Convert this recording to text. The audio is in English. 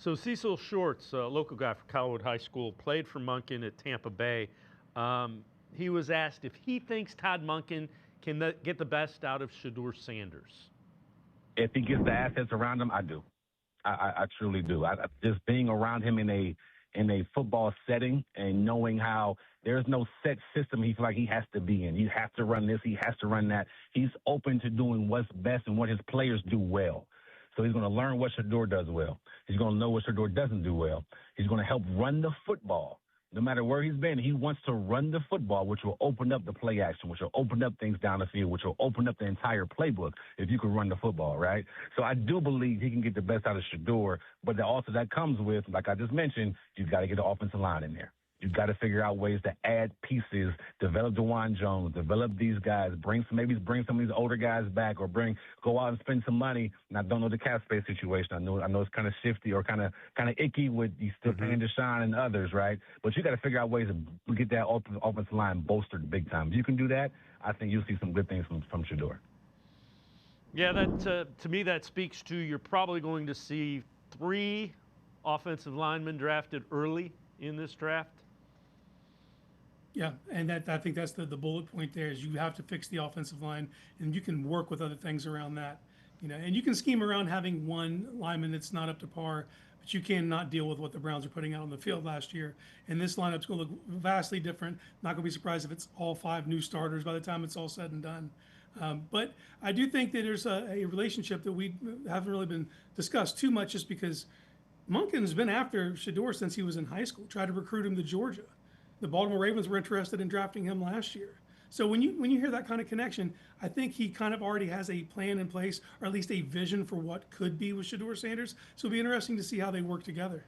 So Cecil Shorts, a local guy from Colwood High School, played for Monken at Tampa Bay. He was asked if he thinks Todd Monken can get the best out of Shedeur Sanders. If he gets the assets around him, I do. I truly do. Just being around him in a football setting and knowing how there's no set system he feels like he has to be in. He has to run this. He has to run that. He's open to doing what's best and what his players do well. So he's going to learn what Shedeur does well. He's going to know what Shedeur doesn't do well. He's going to help run the football. No matter where he's been, he wants to run the football, which will open up the play action, which will open up things down the field, which will open up the entire playbook if you can run the football, right? So I do believe he can get the best out of Shedeur, but also that comes with, like I just mentioned, you've got to get the offensive line in there. You've got to figure out ways to add pieces, develop DeJuan Jones, develop these guys, maybe bring some of these older guys back, or go out and spend some money. And I don't know the cap space situation. I know it's kind of shifty or kind of icky with you still paying Deshaun and others, right? But you got to figure out ways to get that offensive line bolstered big time. If you can do that, I think you'll see some good things from Shedeur. Yeah, that to me that speaks to you're probably going to see 3 offensive linemen drafted early in this draft. Yeah, and I think that's the bullet point there is you have to fix the offensive line, and you can work with other things around that, and you can scheme around having one lineman that's not up to par, but you cannot deal with what the Browns are putting out on the field last year. And this lineup's going to look vastly different. Not going to be surprised if it's all 5 new starters by the time it's all said and done. But I do think that there's a relationship that we haven't really been discussed too much, just because Monken's been after Shedeur since he was in high school, tried to recruit him to Georgia. The Baltimore Ravens were interested in drafting him last year. So when you hear that kind of connection, I think he kind of already has a plan in place, or at least a vision for what could be with Shedeur Sanders. So it'll be interesting to see how they work together.